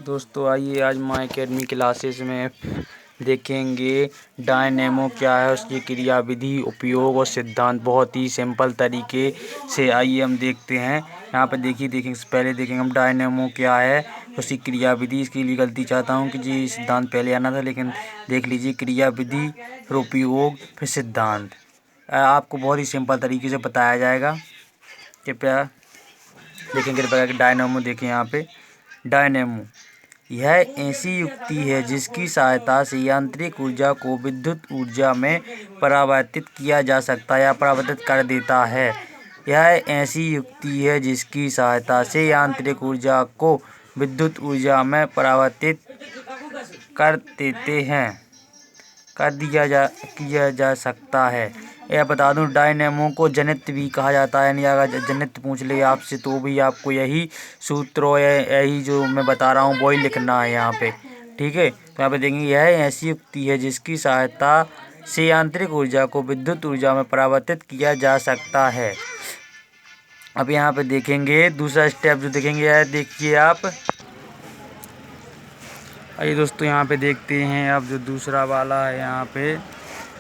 दोस्तों आइए आज माय अकेडमी क्लासेस में देखेंगे डायनेमो क्या है, उसकी क्रियाविधि, उपयोग और सिद्धांत। बहुत ही सिंपल तरीके से आइए हम देखते हैं। यहाँ पे देखेंगे पहले देखेंगे हम डायनेमो क्या है, उसकी क्रियाविधि। इसके लिए गलती चाहता हूँ कि जी सिद्धांत पहले आना था, लेकिन देख लीजिए क्रियाविधि फिर उपयोग फिर सिद्धांत। आपको बहुत ही सिंपल तरीके से बताया जाएगा। कृपया देखेंगे डायनेमो। देखें यहाँ पे डायनेमो, यह ऐसी युक्ति है जिसकी सहायता से यांत्रिक ऊर्जा को विद्युत ऊर्जा में परिवर्तित किया जा सकता है या परिवर्तित कर देता है। यह ऐसी युक्ति है जिसकी सहायता से यांत्रिक ऊर्जा को विद्युत ऊर्जा में परिवर्तित किया जा सकता है। यह बता दूं, डायनेमो को जनित्र भी कहा जाता है। यानी अगर जनित्र पूछ ले आपसे तो भी आपको यही सूत्र और यही जो मैं बता रहा हूँ वही लिखना है यहाँ पे, ठीक है। तो यहाँ पे देखेंगे यह ऐसी युक्ति है जिसकी सहायता से यांत्रिक ऊर्जा को विद्युत ऊर्जा में परिवर्तित किया जा सकता है। अब यहाँ पे देखेंगे दूसरा स्टेप जो देखेंगे, यह देखिए आप। आइए दोस्तों यहाँ पे देखते हैं अब जो दूसरा वाला है। यहाँ पे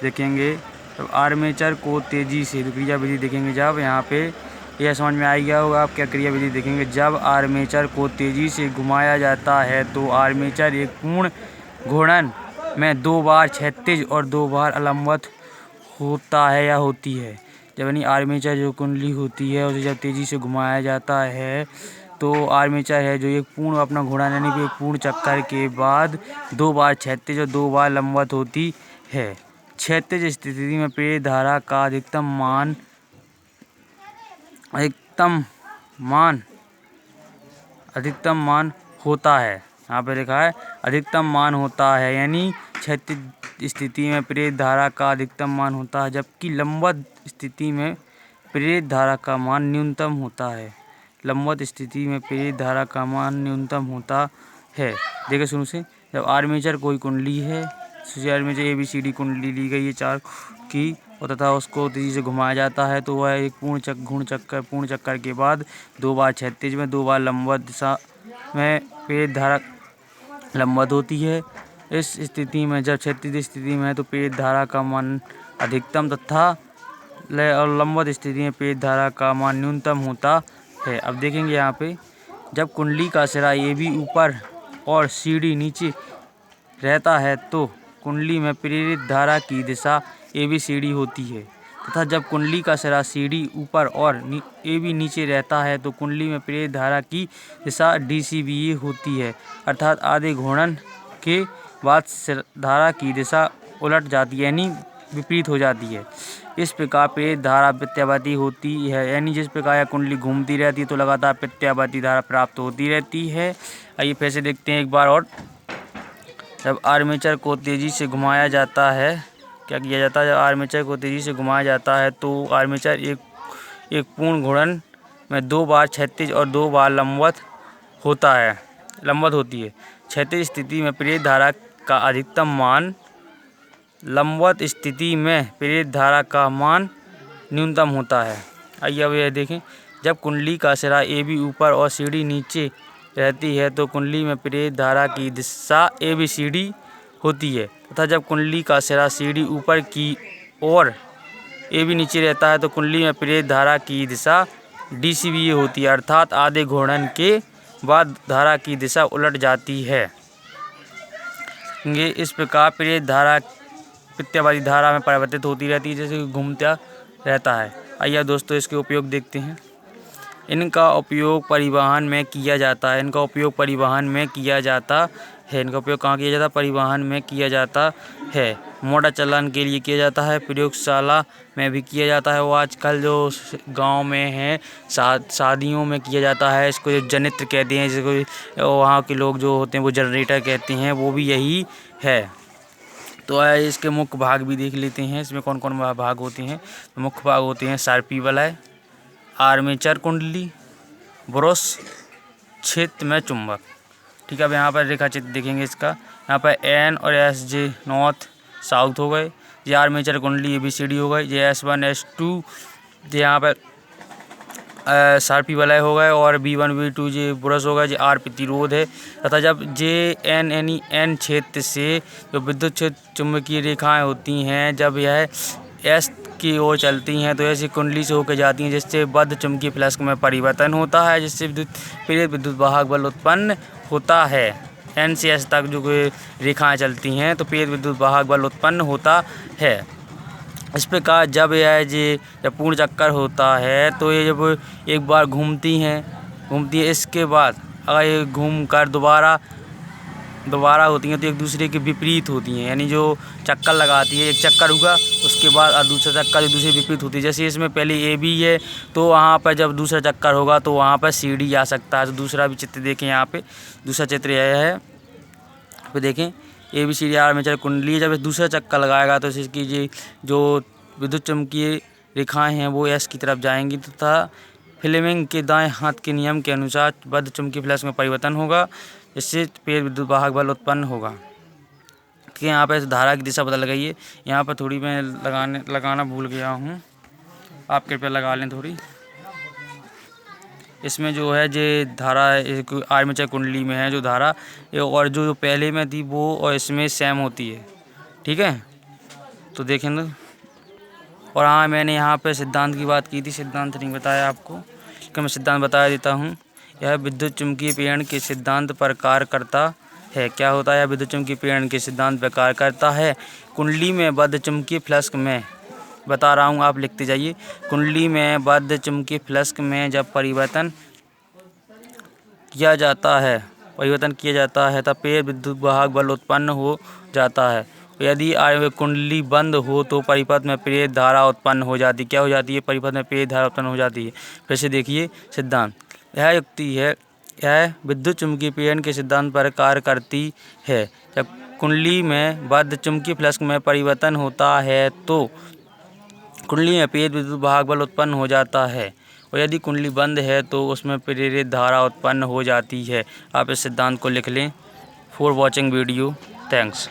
देखेंगे तो आर्मेचर को तेज़ी से क्रियाविधि देखेंगे। जब यहाँ पे यह समझ में आ गया होगा आप क्या क्रियाविधि देखेंगे। जब आर्मेचर को तेज़ी से घुमाया जाता है तो आर्मेचर एक पूर्ण घूर्णन में 2 बार क्षैतिज और 2 बार लंबवत होता है या होती है। जब यानी आर्मेचर जो कुंडली होती है उसे जब तेज़ी से घुमाया जाता है तो आर्मेचर है जो एक पूर्ण अपना घूर्णन यानी कि एक पूर्ण चक्कर के बाद 2 बार क्षैतिज और 2 बार लंबवत होती है। क्षैतिज स्थिति में प्रेरित धारा का अधिकतम मान होता है। यहाँ पे लिखा है अधिकतम मान होता है, यानी क्षैतिज स्थिति में प्रेरित धारा का अधिकतम मान होता है, जबकि लंबवत स्थिति में प्रेरित धारा का मान न्यूनतम होता है। लंबवत स्थिति में प्रेरित धारा का मान न्यूनतम होता है। देखिए शुरू से, जब आर्मेचर कोई कुंडली है, आर्मेचर ABCD कुंडली ली गई है 4 की, और तथा उसको तेजी से घुमाया जाता है तो वह एक पूर्ण चक्कर के बाद 2 बार क्षैतिज में 2 बार लंबवत दिशा में प्रेरित धारा लंबवत होती है। इस स्थिति में जब क्षैतिज स्थिति में है तो प्रेरित धारा का मान अधिकतम तथा और लंबवत स्थिति में प्रेरित धारा का मान न्यूनतम होता है। अब देखेंगे यहाँ पे, जब कुंडली का सिरा AB ऊपर और CD नीचे रहता है तो कुंडली में प्रेरित धारा की दिशा ABCD होती है, तथा जब कुंडली का सिरा CD ऊपर और AB नीचे रहता है तो कुंडली में प्रेरित धारा की दिशा DCBA होती है। अर्थात आधे घूर्णन के बाद धारा की दिशा उलट जाती है, यानी विपरीत हो जाती है। इस प्रकार प्रेरित धारा प्रत्यावर्ती होती है, यानी जिस प्रकार यह कुंडली घूमती रहती है तो लगातार प्रत्यावर्ती धारा प्राप्त होती रहती है। आइए फिर से देखते हैं एक बार और। जब आर्मेचर को तेज़ी से घुमाया जाता है, क्या किया जाता है, जब आर्मेचर को तेज़ी से घुमाया जाता है तो आर्मेचर एक पूर्ण घूर्णन में 2 बार क्षैतिज और 2 बार लंबवत होती है। क्षैतिज स्थिति में प्रेरित धारा का अधिकतम मान, लंबवत स्थिति में प्रेरित धारा का मान न्यूनतम होता है। आइए अब यह देखें, जब कुंडली का सिरा AB ऊपर और CD नीचे रहती है तो कुंडली में प्रेरित धारा की दिशा ABCD होती है, तथा जब कुंडली का सिरा CD ऊपर की और AB नीचे रहता है तो कुंडली में प्रेरित धारा की दिशा DCBA होती है। अर्थात आधे घूर्णन के बाद धारा की दिशा उलट जाती है। इस प्रकार प्रेरित धारा प्रत्यावर्ती धारा में परिवर्तित होती रहती है, जैसे कि घूमता रहता है। आइए दोस्तों इसके उपयोग देखते हैं। इनका उपयोग परिवहन में किया जाता है। इनका उपयोग कहाँ किया जाता है? परिवहन में किया जाता है। मोटर चलान के लिए किया जाता है, प्रयोगशाला में भी किया जाता है, वो आजकल जो गांव में है शादियों में किया जाता है। इसको जो जनित्र कहते हैं, जिसको वहाँ के लोग जो होते हैं वो जनरेटर कहते हैं, वो भी यही है। तो इसके मुख्य भाग भी देख लेते हैं। इसमें कौन कौन भाग होते हैं? तो मुख्य भाग होते हैं सर्पी वलय, आर्मेचर कुंडली, ब्रश, क्षेत्र में चुंबक। ठीक है, अब यहाँ पर रेखा चित्र देखेंगे इसका। यहाँ पर N और SJ नॉर्थ साउथ हो गए, ये आर्मेचर कुंडली ABCD हो गई, ये S1 S2, यहाँ पर शार्पी वलय हो गए और V1 V2 जे ब्रश हो गए, जे R प्रतिरोध है तथा जब JN यानी N क्षेत्र से जो विद्युत क्षेत्र चुंबकीय रेखाएं होती हैं जब यह S की ओर चलती हैं तो ऐसी कुंडली से होकर जाती हैं जिससे बद्ध चुंबकीय फ्लक्स में परिवर्तन होता है, जिससे प्रेरित विद्युत वाहक बल उत्पन्न होता है। N से S तक जो रेखाएं चलती हैं तो प्रेरित विद्युत वाहक बल उत्पन्न होता है। इस प्रकार जब जब पूर्ण चक्कर होता है तो ये जब एक बार घूमती है इसके बाद अगर ये घूम कर दोबारा होती हैं तो एक दूसरे के विपरीत होती हैं, यानी जो चक्कर लगाती है एक चक्कर हुआ उसके बाद और दूसरा चक्कर एक दूसरे विपरीत होती है। जैसे इसमें पहले AB है तो वहाँ पर जब दूसरा चक्कर होगा तो वहाँ पर CD आ सकता है। तो दूसरा भी चित्र देखें, यहाँ पे दूसरा चित्र यह है, पे देखें ABCD आर्मेचर कुंडली जब दूसरा चक्कर लगाएगा तो इसकी जो विद्युत चुम्बकीय रेखाएं हैं वो S की तरफ जाएंगी तथा फ्लेमिंग के दाएं हाथ के नियम के अनुसार बद्ध चुम्बकीय फ्लक्स में परिवर्तन होगा, इससे प्रेरित विद्युत वाहक बल उत्पन्न होगा। ठीक है, यहाँ पर धारा की दिशा पता लगाइए। यहाँ पर थोड़ी मैं लगाना भूल गया हूँ, आप कृपया लगा लें थोड़ी। इसमें जो है जे धारा आर्मेचर कुंडली में है जो धारा और जो पहले में थी वो और इसमें सेम होती है। ठीक है, तो देखें ना। और हाँ, मैंने यहाँ पे सिद्धांत की बात की थी, सिद्धांत नहीं बताया आपको, कि मैं सिद्धांत बता देता हूँ। यह विद्युत चुम्बकीय प्रेरण के सिद्धांत पर कार्य करता है। क्या होता है? विद्युत चुम्बकीय प्रेरण के सिद्धांत पर कार्य करता है। कुंडली में बद्ध चुम्बकीय फ्लक्स में बता रहा हूँ, आप लिखते जाइए। कुंडली में बद्ध चुम्बकीय फ्लक्स में जब परिवर्तन किया जाता है तब प्रेरित विद्युत वाहक बल उत्पन्न हो जाता है। यदि कुंडली बंद हो तो परिपथ में प्रेरित धारा उत्पन्न हो जाती। क्या हो जाती है? परिपथ में प्रेरित धारा उत्पन्न हो जाती है। फिर से देखिए सिद्धांत, यह युक्ति है, यह विद्युत चुम्बकीय प्रेरण के सिद्धांत पर कार्य करती है। जब कुंडली में बद्ध चुम्बकीय फ्लक्स में परिवर्तन होता है तो कुंडली में प्रेरित विद्युत वाहक बल उत्पन्न हो जाता है और यदि कुंडली बंद है तो उसमें प्रेरित धारा उत्पन्न हो जाती है। आप इस सिद्धांत को लिख लें। For watching video, thanks.